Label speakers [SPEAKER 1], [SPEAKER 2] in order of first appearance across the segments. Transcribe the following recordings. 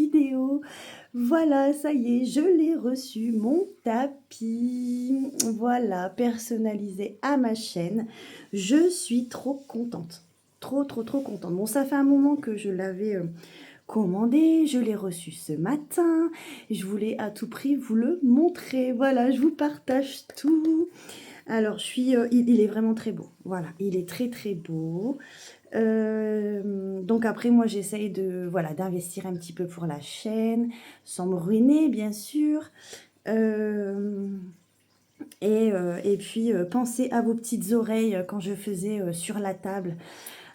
[SPEAKER 1] vidéo. Voilà, ça y est, je l'ai reçu, mon tapis. Voilà, personnalisé à ma chaîne. Je suis trop contente. Trop, trop, trop contente. Bon, ça fait un moment que je l'avais commandé. Je l'ai reçu ce matin. Je voulais à tout prix vous le montrer. Voilà, je vous partage tout. Alors, il est vraiment très beau. Voilà, il est très, très beau. Donc après, moi, j'essaye voilà, d'investir un petit peu pour la chaîne, sans me ruiner, bien sûr. Et puis, pensez à vos petites oreilles quand je faisais sur la table.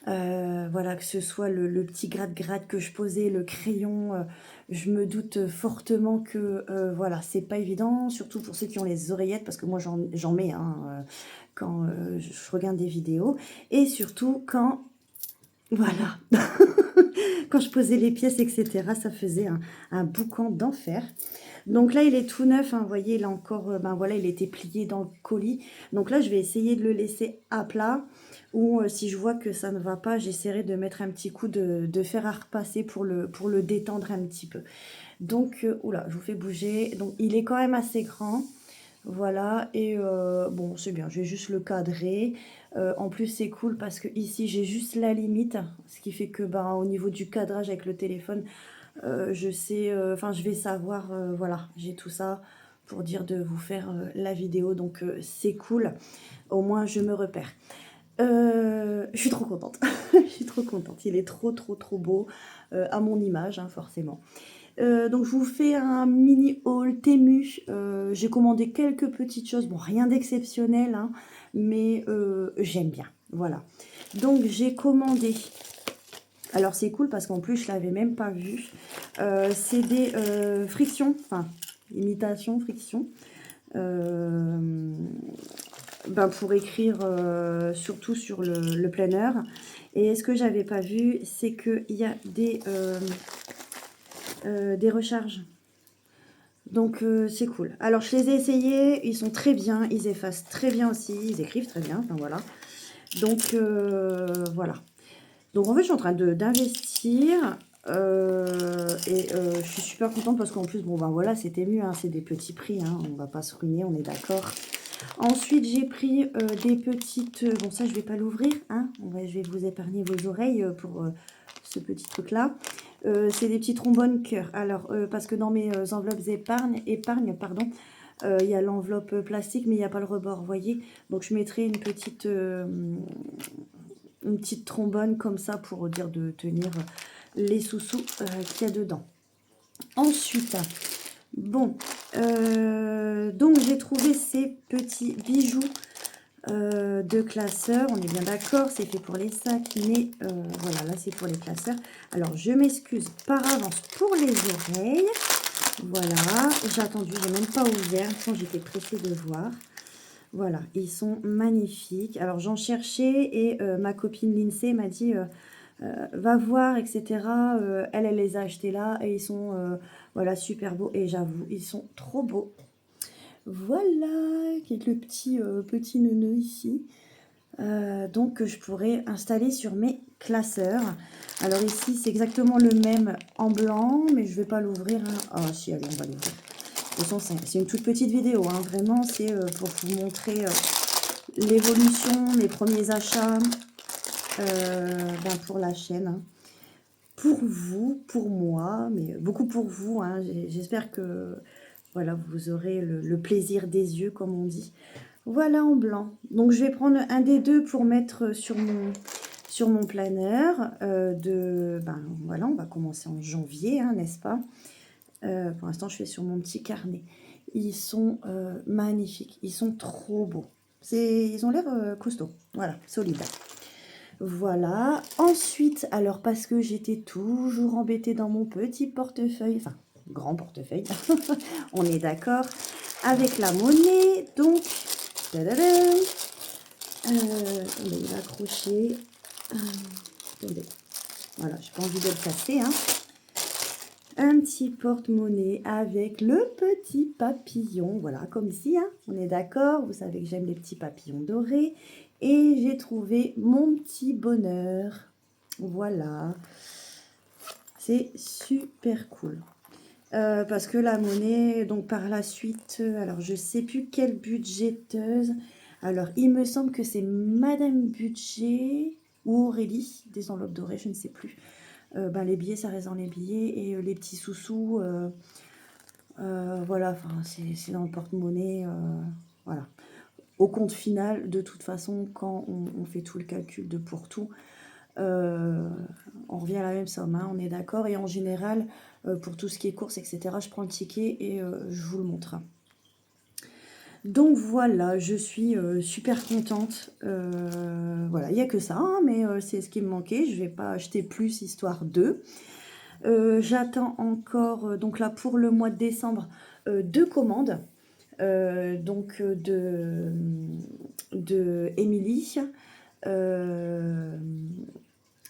[SPEAKER 1] Voilà, que ce soit le petit gratte-gratte que je posais, le crayon, je me doute fortement que voilà, c'est pas évident, surtout pour ceux qui ont les oreillettes, parce que moi j'en mets hein, quand je regarde des vidéos, et surtout quand, voilà, quand je posais les pièces, etc., ça faisait un boucan d'enfer. Donc là, il est tout neuf, hein, vous voyez, il a encore, ben voilà, il était plié dans le colis. Donc là, je vais essayer de le laisser à plat, ou si je vois que ça ne va pas, j'essaierai de mettre un petit coup de fer à repasser pour le détendre un petit peu. Donc, oula, je vous fais bouger. Donc, il est quand même assez grand. Voilà, et bon, c'est bien, je vais juste le cadrer. En plus, c'est cool parce que ici, j'ai juste la limite, ce qui fait que, ben, au niveau du cadrage avec le téléphone, je sais, enfin, je vais savoir, voilà, j'ai tout ça pour dire de vous faire la vidéo, donc c'est cool. Au moins, je me repère. Je suis trop contente. Je suis trop contente. Il est trop, trop, trop beau à mon image, hein, forcément. Donc je vous fais un mini haul Temu. J'ai commandé quelques petites choses, bon rien d'exceptionnel, hein, mais j'aime bien, voilà. Donc j'ai commandé, alors c'est cool parce qu'en plus je l'avais même pas vu, c'est des frictions, enfin imitation friction, ben, pour écrire surtout sur le planner. Et ce que j'avais pas vu, c'est qu'il y a des recharges. Donc c'est cool. Alors je les ai essayés, ils sont très bien, ils effacent très bien aussi, ils écrivent très bien, enfin voilà. Donc voilà. Donc en fait je suis en train d'investir et je suis super contente parce qu'en plus bon ben voilà c'était mieux, hein, c'est des petits prix, hein, on va pas se ruiner, on est d'accord. Ensuite j'ai pris des petites, bon ça je vais pas l'ouvrir, hein, je vais vous épargner vos oreilles pour ce petit truc là. C'est des petits trombones cœur. Alors, parce que dans mes enveloppes épargne, pardon, il y a l'enveloppe plastique, mais il n'y a pas le rebord, vous voyez. Donc, je mettrai une petite trombone comme ça pour dire de tenir les sous-sous qu'il y a dedans. Ensuite, bon, donc j'ai trouvé ces petits bijoux de classeurs, on est bien d'accord, c'est fait pour les sacs, mais voilà, là c'est pour les classeurs. Alors je m'excuse par avance pour les oreilles. Voilà, j'ai attendu, j'ai même pas ouvert, quand j'étais pressée de voir. Voilà, ils sont magnifiques. Alors j'en cherchais et ma copine Lindsay m'a dit va voir, etc. Elle les a achetés là et ils sont voilà, super beaux. Et j'avoue, ils sont trop beaux. Voilà, avec le petit neuneu ici. Donc que je pourrais installer sur mes classeurs. Alors ici, c'est exactement le même en blanc, mais je ne vais pas l'ouvrir. Hein. Ah si, allez, on va l'ouvrir. De toute façon, c'est une toute petite vidéo. Hein. Vraiment, c'est pour vous montrer l'évolution, mes premiers achats ben, pour la chaîne. Hein. Pour vous, pour moi, mais beaucoup pour vous. Hein. J'espère que voilà, vous aurez le plaisir des yeux, comme on dit. Voilà en blanc. Donc je vais prendre un des deux pour mettre sur mon planeur. Ben voilà, on va commencer en janvier, hein, n'est-ce pas? Pour l'instant, je fais sur mon petit carnet. Ils sont magnifiques. Ils sont trop beaux. Ils ont l'air costauds. Voilà, solides. Voilà. Ensuite, alors parce que j'étais toujours embêtée dans mon petit portefeuille, enfin, grand portefeuille, on est d'accord, avec la monnaie. Donc, on va accrocher. Attendez. Voilà, j'ai pas envie de le casser. Hein. Un petit porte-monnaie avec le petit papillon. Voilà, comme ici. Hein. On est d'accord. Vous savez que j'aime les petits papillons dorés. Et j'ai trouvé mon petit bonheur. Voilà. C'est super cool. Parce que la monnaie, donc par la suite, alors je sais plus quelle budgéteuse. Alors, il me semble que c'est Madame Budget ou Aurélie, des enveloppes dorées, je ne sais plus. Ben, les billets, ça reste dans les billets. Et les petits sous-sous, voilà, enfin, c'est dans le porte-monnaie. Voilà. Au compte final, de toute façon, quand on fait tout le calcul de pour tout, on revient à la même somme, hein, on est d'accord. Et en général, pour tout ce qui est courses, etc., je prends le ticket et je vous le montre. Donc voilà, je suis super contente. Voilà, il n'y a que ça, hein, mais c'est ce qui me manquait. Je ne vais pas acheter plus, histoire de. J'attends encore, donc là, pour le mois de décembre, 2 commandes. Donc de Émilie.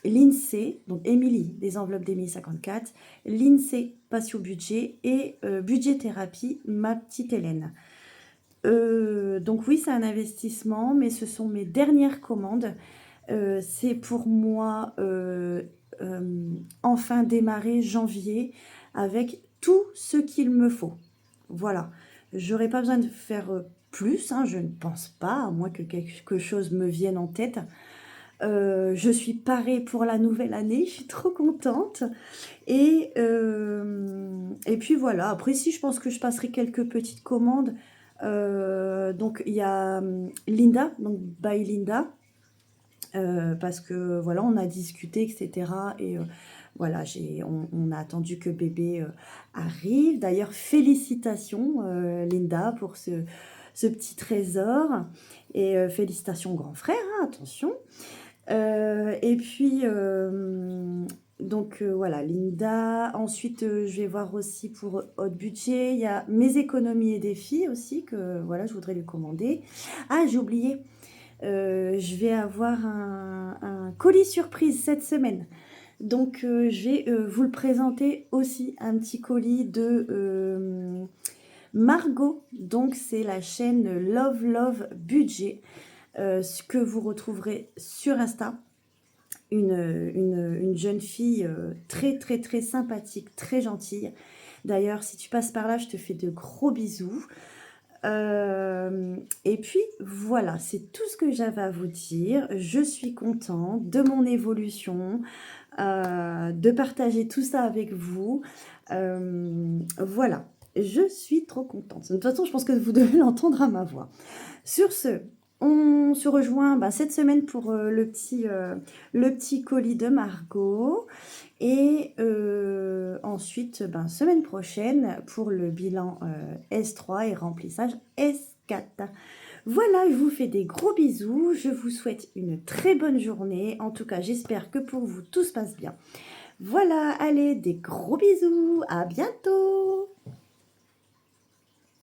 [SPEAKER 1] L'INSEE, donc Émilie, des enveloppes d'Émilie 54, l'INSEE Patio Budget et Budget Thérapie, ma petite Hélène. Donc oui, c'est un investissement, mais ce sont mes dernières commandes. C'est pour moi enfin démarrer janvier avec tout ce qu'il me faut. Voilà, j'aurais pas besoin de faire plus, hein, je ne pense pas, à moins que quelque chose me vienne en tête. Je suis parée pour la nouvelle année, je suis trop contente. Et puis voilà, après si je pense que je passerai quelques petites commandes. Donc il y a Linda, donc by Linda, parce que voilà, on a discuté, etc. Et voilà, on a attendu que bébé arrive. D'ailleurs, félicitations Linda pour ce petit trésor. Et félicitations grand frère, hein, attention. Et puis, donc voilà, Linda. Ensuite, je vais voir aussi pour haut budget. Il y a mes économies et défis aussi, que voilà, je voudrais lui commander. Ah, j'ai oublié. Je vais avoir un colis surprise cette semaine. Donc, je vais vous le présenter aussi, un petit colis de Margot. Donc, c'est la chaîne Love Love Budget. Ce que vous retrouverez sur Insta, une jeune fille très très très sympathique, très gentille. D'ailleurs, si tu passes par là, je te fais de gros bisous. Et puis voilà, c'est tout ce que j'avais à vous dire. Je suis contente de mon évolution, de partager tout ça avec vous. Voilà, je suis trop contente. De toute façon, je pense que vous devez l'entendre à ma voix. Sur ce, on se rejoint cette semaine pour le petit colis de Margot. Et ensuite, semaine prochaine pour le bilan S3 et remplissage S4. Voilà, je vous fais des gros bisous. Je vous souhaite une très bonne journée. En tout cas, j'espère que pour vous, tout se passe bien. Voilà, allez, des gros bisous. À bientôt.